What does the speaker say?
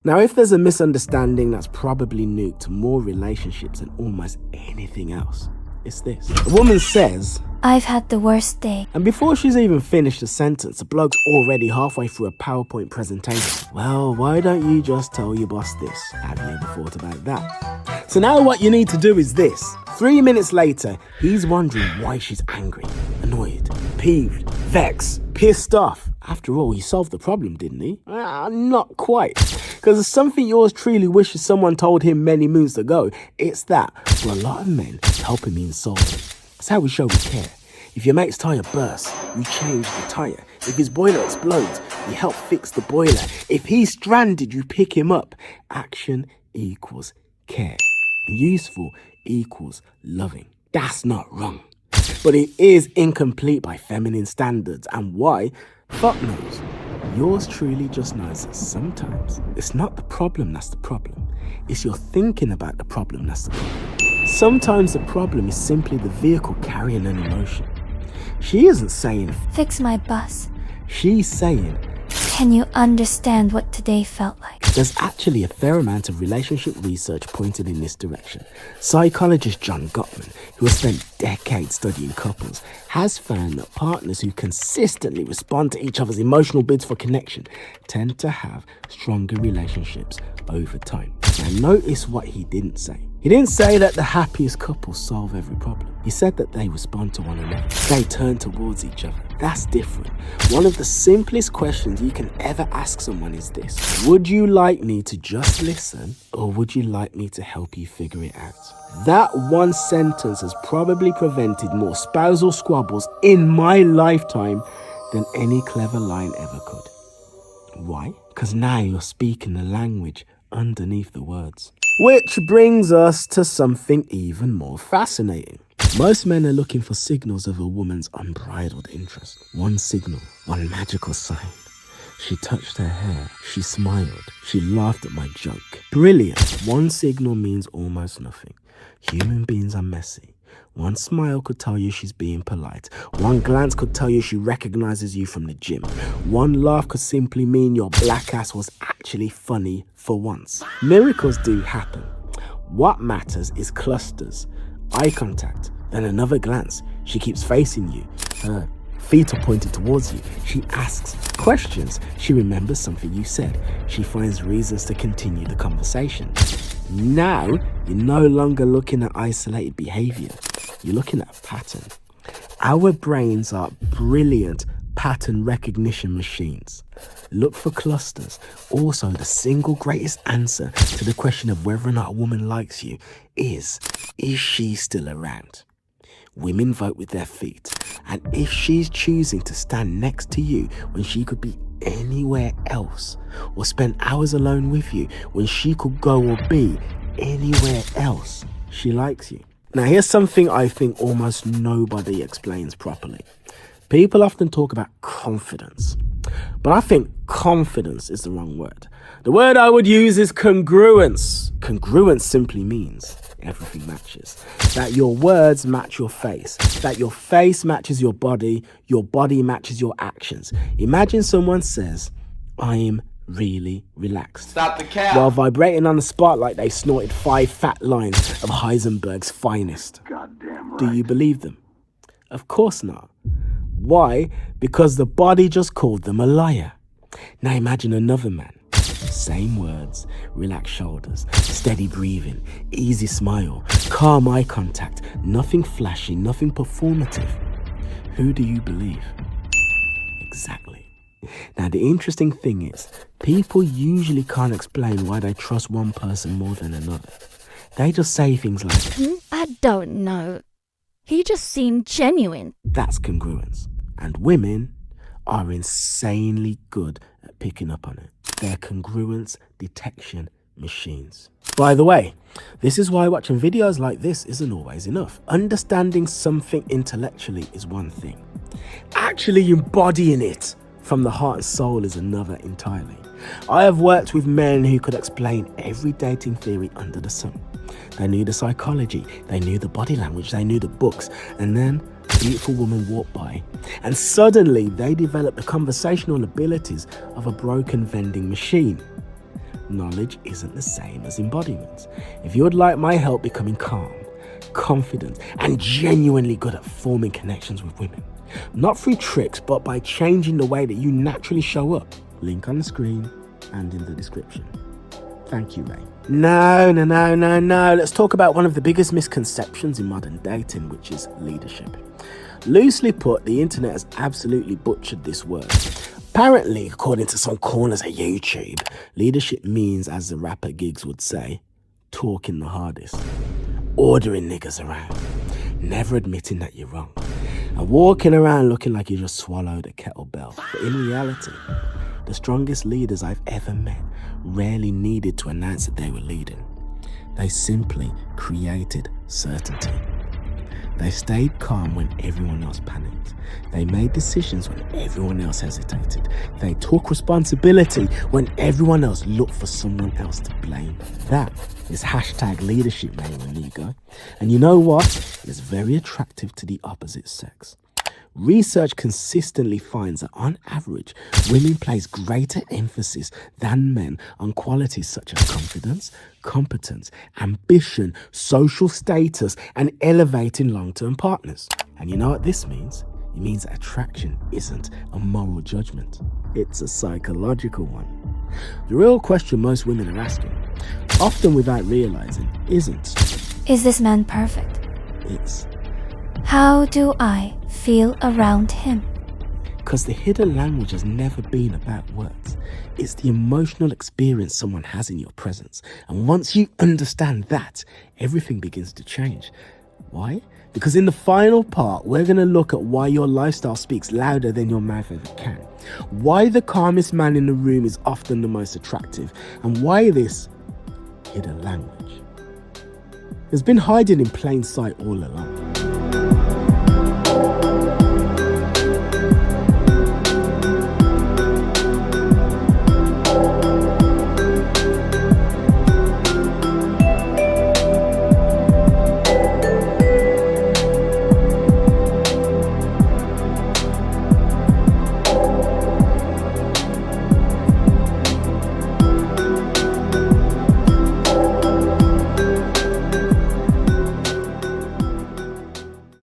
Now, if there's a misunderstanding that's probably nuked more relationships than almost anything else, it's this. The woman says, "I've had the worst day." And before she's even finished the sentence, the bloke's already halfway through a PowerPoint presentation. Well, why don't you just tell your boss this? Have you ever thought about that? So now what you need to do is this. 3 minutes later, he's wondering why she's angry, annoyed, peeved, vexed, pissed off. After all, he solved the problem, didn't he? Not quite. Because there's something yours truly wishes someone told him many moons ago. It's that, for a lot of men, helping means solving. That's how we show we care. If your mate's tyre bursts, you change the tyre. If his boiler explodes, you help fix the boiler. If he's stranded, you pick him up. Action equals care. Useful equals loving. That's not wrong. But it is incomplete by feminine standards. And why? Fuck knows. Yours truly just knows that sometimes it's not the problem that's the problem. It's your thinking about the problem that's the problem. Sometimes the problem is simply the vehicle carrying an emotion. She isn't saying, "Fix my bus." She's saying, "Can you understand what today felt like?" There's actually a fair amount of relationship research pointed in this direction. Psychologist John Gottman, who has spent decades studying couples, has found that partners who consistently respond to each other's emotional bids for connection tend to have stronger relationships over time. Now notice what he didn't say. He didn't say that the happiest couples solve every problem. He said that they respond to one another. They turn towards each other. That's different. One of the simplest questions you can ever ask someone is this. Would you like me to just listen, or would you like me to help you figure it out? That one sentence has probably prevented more spousal squabbles in my lifetime than any clever line ever could. Why? Because now you're speaking the language underneath the words. Which brings us to something even more fascinating. Most men are looking for signals of a woman's unbridled interest. One signal, one magical sign. She touched her hair, she smiled, she laughed at my joke. Brilliant. One signal means almost nothing. Human beings are messy. One smile could tell you she's being polite. One glance could tell you she recognizes you from the gym. One laugh could simply mean your black ass was actually funny for once. Miracles do happen. What matters is clusters, eye contact, then another glance. She keeps facing you. Her feet are pointed towards you. She asks questions. She remembers something you said. She finds reasons to continue the conversation. Now, you're no longer looking at isolated behavior. You're looking at a pattern. Our brains are brilliant pattern recognition machines. Look for clusters. Also, the single greatest answer to the question of whether or not a woman likes you is she still around? Women vote with their feet. And if she's choosing to stand next to you when she could be anywhere else, or spend hours alone with you when she could go or be anywhere else, she likes you. Now, here's something I think almost nobody explains properly. People often talk about confidence, but I think confidence is the wrong word. The word I would use is congruence. Congruence simply means everything matches. That your words match your face. That your face matches your body matches your actions. Imagine someone says, "I'm really relaxed." Stop the cap. While vibrating on the spot like they snorted 5 fat lines of Heisenberg's finest. Goddamn right. Do you believe them? Of course not. Why? Because the body just called them a liar. Now imagine another man. Same words, relaxed shoulders, steady breathing, easy smile, calm eye contact, nothing flashy, nothing performative. Who do you believe? Exactly. Now the interesting thing is, people usually can't explain why they trust one person more than another. They just say things like, "I don't know. He just seemed genuine." That's congruence. And women are insanely good at picking up on it. They're congruence detection machines. By the way, this is why watching videos like this isn't always enough. Understanding something intellectually is one thing. Actually embodying it from the heart and soul is another entirely. I have worked with men who could explain every dating theory under the sun. They knew the psychology, they knew the body language, they knew the books, and then a beautiful woman walked by, and suddenly they developed the conversational abilities of a broken vending machine. knowledge isn't the same as embodiment. If you would like my help becoming calm, confident, and genuinely good at forming connections with women, not through tricks, but by changing the way that you naturally show up, link on the screen and in the description. Thank you, Ray. No. Let's talk about one of the biggest misconceptions in modern dating, which is leadership. Loosely put, the internet has absolutely butchered this word. Apparently, according to some corners of YouTube, leadership means, as the rapper Giggs would say, talking the hardest, ordering niggas around, never admitting that you're wrong, and walking around looking like you just swallowed a kettlebell. But in reality, the strongest leaders I've ever met rarely needed to announce that they were leading. They simply created certainty. They stayed calm when everyone else panicked. They made decisions when everyone else hesitated. They took responsibility when everyone else looked for someone else to blame. That is hashtag leadership, my amigo. And you know what? It's very attractive to the opposite sex. Research consistently finds that on average, women place greater emphasis than men on qualities such as confidence, competence, ambition, social status, and elevating long-term partners. And you know what this means? It means that attraction isn't a moral judgment. It's a psychological one. The real question most women are asking, often without realizing, isn't, Is this man perfect? it's, How do I feel around him? because the hidden language has never been about words. It's the emotional experience someone has in your presence. And once you understand that, everything begins to change. Why? Because in the final part, we're going to look at why your lifestyle speaks louder than your mouth ever can. Why the calmest man in the room is often the most attractive. And why this hidden language has been hiding in plain sight all along.